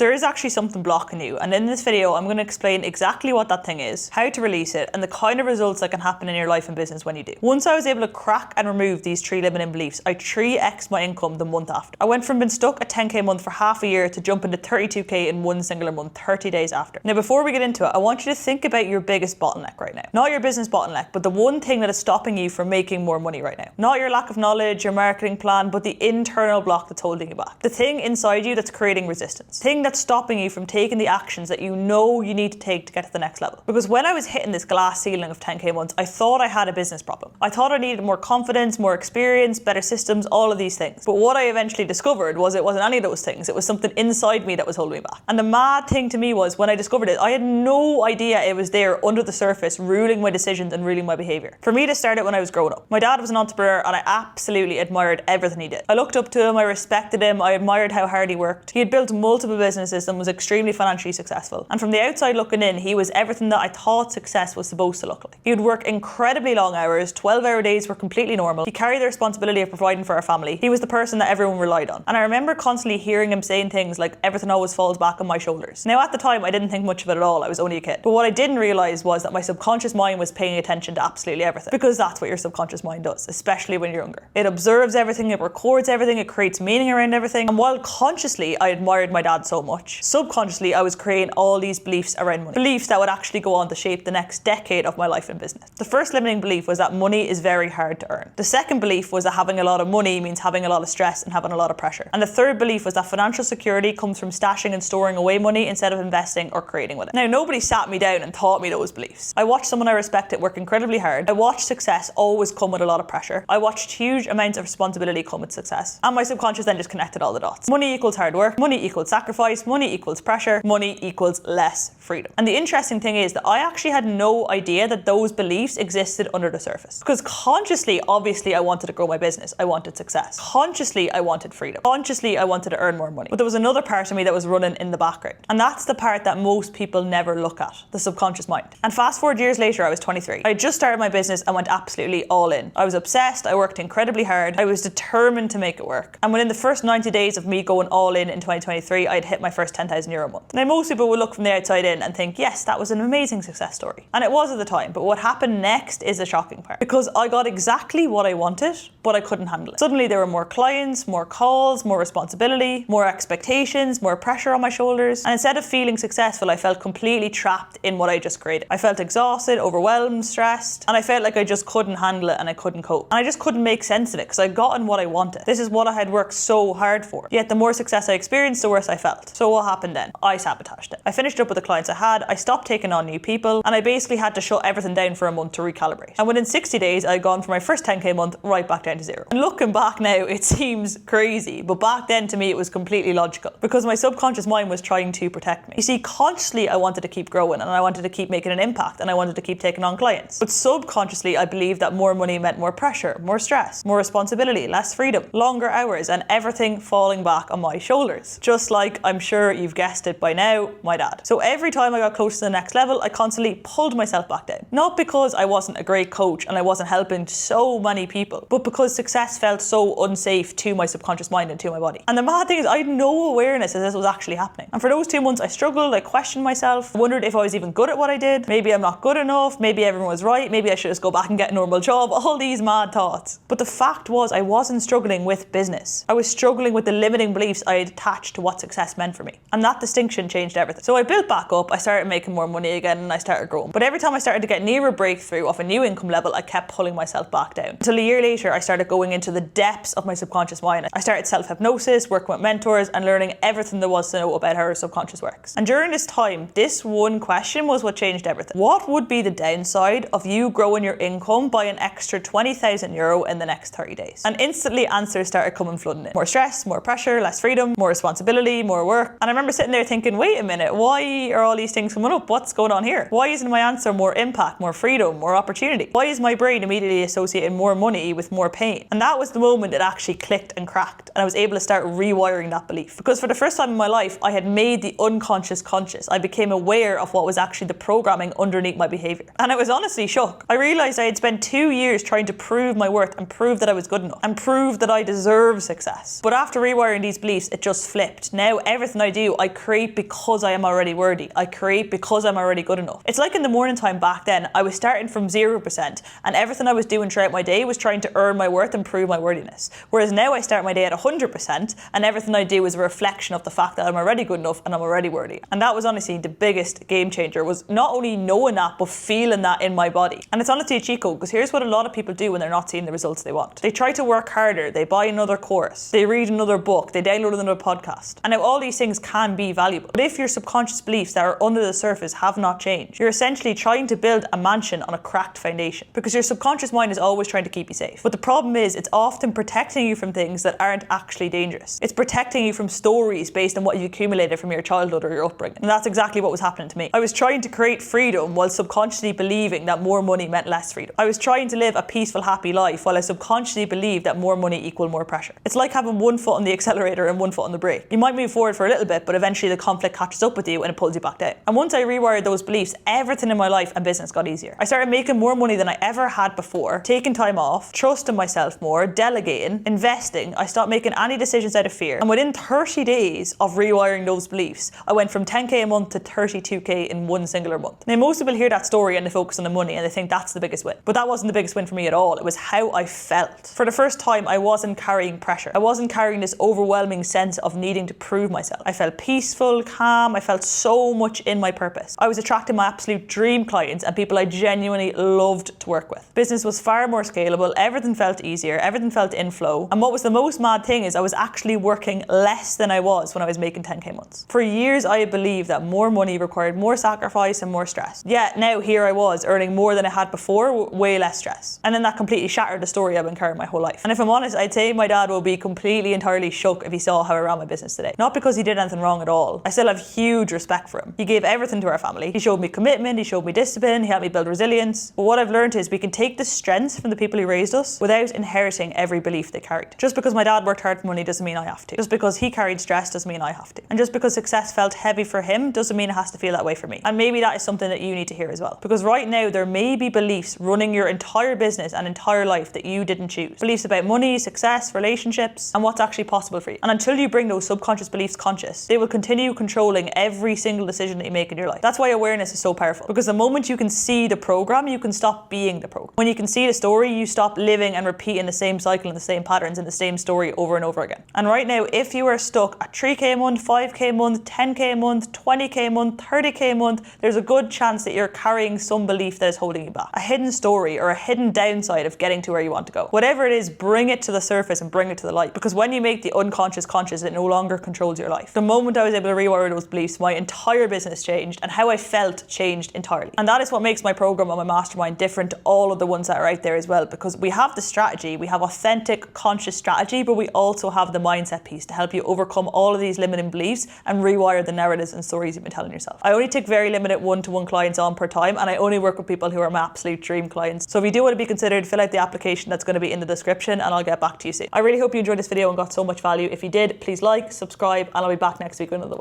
There is actually something blocking you, and in this video I'm going to explain exactly what that thing is, how to release it, and the kind of results that can happen in your life and business when you do. Once I was able to crack and remove these 3 limiting beliefs, I 3x my income the month after. I went from being stuck at 10k a month for half a year to jumping to 32k in one singular month 30 days after. Now before we get into it, I want you to think about your biggest bottleneck right now. Not your business bottleneck, but the one thing that is stopping you from making more money right now. Not your lack of knowledge, your marketing plan, but the internal block that's holding you back. The thing inside you that's creating resistance. The thing that's stopping you from taking the actions that you know you need to take to get to the next level. Because when I was hitting this glass ceiling of 10k months, I thought I had a business problem. I thought I needed more confidence, more experience, better systems, all of these things. But what I eventually discovered was it wasn't any of those things. It was something inside me that was holding me back. And the mad thing to me was when I discovered it, I had no idea it was there under the surface, ruling my decisions and ruling my behavior. For me to start it when I was growing up. My dad was an entrepreneur and I absolutely admired everything he did. I looked up to him, I respected him, I admired how hard he worked. He had built multiple businesses and was extremely financially successful. And from the outside looking in, he was everything that I thought success was supposed to look like. He would work incredibly long hours, 12-hour days were completely normal. He carried the responsibility of providing for our family. He was the person that everyone relied on. And I remember constantly hearing him saying things like, everything always falls back on my shoulders. Now at the time, I didn't think much of it at all. I was only a kid. But what I didn't realize was that my subconscious mind was paying attention to absolutely everything. Because that's what your subconscious mind does, especially when you're younger. It observes everything, it records everything, it creates meaning around everything. And while consciously I admired my dad so much, subconsciously I was creating all these beliefs around money. Beliefs that would actually go on to shape the next decade of my life and business. The first limiting belief was that money is very hard to earn. The second belief was that having a lot of money means having a lot of stress and having a lot of pressure. And the third belief was that financial security comes from stashing and storing away money instead of investing or creating with it. Now nobody sat me down and taught me those beliefs. I watched someone I respected work incredibly hard. I watched success always come with a lot of pressure. I watched huge amounts of responsibility come with success. And my subconscious then just connected all the dots. Money equals hard work, money equals sacrifice, money equals pressure, money equals less freedom. And the interesting thing is that I actually had no idea that those beliefs existed under the surface. Because consciously, obviously, I wanted to grow my business. I wanted success. Consciously, I wanted freedom. Consciously, I wanted to earn more money. But there was another part of me that was running in the background. And that's the part that most people never look at, the subconscious mind. And fast forward years later, I was 23. I had just started my business and went absolutely all in. I was obsessed. I worked incredibly hard. I was determined to make it work. And within the first 90 days of me going all in 2023, I'd hit my first €10,000 a month. Now, most people would look from the outside in and think, yes, that was an amazing success story. And it was at the time. But what happened next is the shocking part. Because I got exactly what I wanted, but I couldn't handle it. Suddenly there were more clients, more calls, more responsibility, more expectations, more pressure on my shoulders. And instead of feeling successful, I felt completely trapped in what I just created. I felt exhausted, overwhelmed, stressed, and I felt like I just couldn't handle it and I couldn't cope. And I just couldn't make sense of it because I'd gotten what I wanted. This is what I had worked so hard for. Yet the more success I experienced, the worse I felt. So what happened then? I sabotaged it. I finished up with the clients I had, I stopped taking on new people, and I basically had to shut everything down for a month to recalibrate. And within 60 days, I'd gone from my first 10k month right back down to zero. And looking back now, it seems crazy, but back then to me, it was completely logical because my subconscious mind was trying to protect me. You see, consciously, I wanted to keep growing and I wanted to keep making an impact and I wanted to keep taking on clients. But subconsciously, I believed that more money meant more pressure, more stress, more responsibility, less freedom, longer hours, and everything falling back on my shoulders. Just like, I'm sure you've guessed it by now, my dad. So every time I got close to the next level, I constantly pulled myself back down. Not because I wasn't a great coach and I wasn't helping so many people, but because success felt so unsafe to my subconscious mind and to my body. And the mad thing is, I had no awareness that this was actually happening. And for those 2 months, I struggled, I questioned myself, I wondered if I was even good at what I did. Maybe I'm not good enough, maybe everyone was right, maybe I should just go back and get a normal job, all these mad thoughts. But the fact was, I wasn't struggling with business. I was struggling with the limiting beliefs I had attached to what success meant for me. And that distinction changed everything. So I built back up, I started making more money again, and I started growing. But every time I started to get near a breakthrough of a new income level, I kept pulling myself back down. Until a year later, I started going into the depths of my subconscious mind. I started self-hypnosis, working with mentors, and learning everything there was to know about how our subconscious works. And during this time, this one question was what changed everything. What would be the downside of you growing your income by an extra €20,000 in the next 30 days? And instantly answers started coming flooding in. More stress, more pressure, less freedom, more responsibility, more work. And I remember sitting there thinking, wait a minute, why are all these things coming up? What's going on here? Why isn't my answer more impact, more freedom, more opportunity? Why is my brain immediately associating more money with more pain? And that was the moment it actually clicked and cracked, and I was able to start rewiring that belief. Because for the first time in my life, I had made the unconscious conscious. I became aware of what was actually the programming underneath my behavior. And I was honestly shocked. I realized I had spent 2 years trying to prove my worth and prove that I was good enough and prove that I deserve success. But after rewiring these beliefs, it just flipped. Now everything everything I do, I create because I am already worthy. I create because I'm already good enough. It's like in the morning time back then, I was starting from 0% and everything I was doing throughout my day was trying to earn my worth and prove my worthiness. Whereas now I start my day at 100% and everything I do is a reflection of the fact that I'm already good enough and I'm already worthy. And that was honestly the biggest game changer, was not only knowing that, but feeling that in my body. And it's honestly a cheat code, because here's what a lot of people do when they're not seeing the results they want. They try to work harder, they buy another course, they read another book, they download another podcast. And now all these things can be valuable. But if your subconscious beliefs that are under the surface have not changed, you're essentially trying to build a mansion on a cracked foundation, because your subconscious mind is always trying to keep you safe. But the problem is it's often protecting you from things that aren't actually dangerous. It's protecting you from stories based on what you accumulated from your childhood or your upbringing. And that's exactly what was happening to me. I was trying to create freedom while subconsciously believing that more money meant less freedom. I was trying to live a peaceful, happy life while I subconsciously believed that more money equaled more pressure. It's like having one foot on the accelerator and one foot on the brake. You might move forward for a little bit, but eventually the conflict catches up with you and it pulls you back down. And once I rewired those beliefs, everything in my life and business got easier. I started making more money than I ever had before, taking time off, trusting myself more, delegating, investing. I stopped making any decisions out of fear. And within 30 days of rewiring those beliefs, I went from 10k a month to 32k in one singular month. Now, most people hear that story and they focus on the money and they think that's the biggest win. But that wasn't the biggest win for me at all. It was how I felt. For the first time, I wasn't carrying pressure. I wasn't carrying this overwhelming sense of needing to prove myself. I felt peaceful, calm. I felt so much in my purpose. I was attracting my absolute dream clients and people I genuinely loved to work with. Business was far more scalable. Everything felt easier. Everything felt in flow. And what was the most mad thing is I was actually working less than I was when I was making 10k months. For years, I believed that more money required more sacrifice and more stress. Yet now here I was earning more than I had before, way less stress. And then that completely shattered the story I've been carrying my whole life. And if I'm honest, I'd say my dad will be completely entirely shook if he saw how I ran my business today. Not because he did anything wrong at all. I still have huge respect for him. He gave everything to our family. He showed me commitment, he showed me discipline, he helped me build resilience. But what I've learned is we can take the strengths from the people who raised us without inheriting every belief they carried. Just because my dad worked hard for money doesn't mean I have to. Just because he carried stress doesn't mean I have to. And just because success felt heavy for him doesn't mean it has to feel that way for me. And maybe that is something that you need to hear as well. Because right now there may be beliefs running your entire business and entire life that you didn't choose. Beliefs about money, success, relationships, and what's actually possible for you. And until you bring those subconscious beliefs conscious, they will continue controlling every single decision that you make in your life. That's why awareness is so powerful. Because the moment you can see the program, you can stop being the program. When you can see the story, you stop living and repeating the same cycle and the same patterns and the same story over and over again. And right now, if you are stuck at 3k a month, 5k a month, 10k a month, 20k a month, 30k a month, there's a good chance that you're carrying some belief that is holding you back. A hidden story or a hidden downside of getting to where you want to go. Whatever it is, bring it to the surface and bring it to the light. Because when you make the unconscious conscious, it no longer controls your life. The moment I was able to rewire those beliefs, my entire business changed and how I felt changed entirely. And that is what makes my program and my mastermind different to all of the ones that are out there as well. Because we have the strategy, we have authentic, conscious strategy, but we also have the mindset piece to help you overcome all of these limiting beliefs and rewire the narratives and stories you've been telling yourself. I only take very limited one-to-one clients on per time, and I only work with people who are my absolute dream clients. So if you do want to be considered, fill out the application that's going to be in the description and I'll get back to you soon. I really hope you enjoyed this video and got so much value. If you did, please like, subscribe, and I'll be back next week with another one.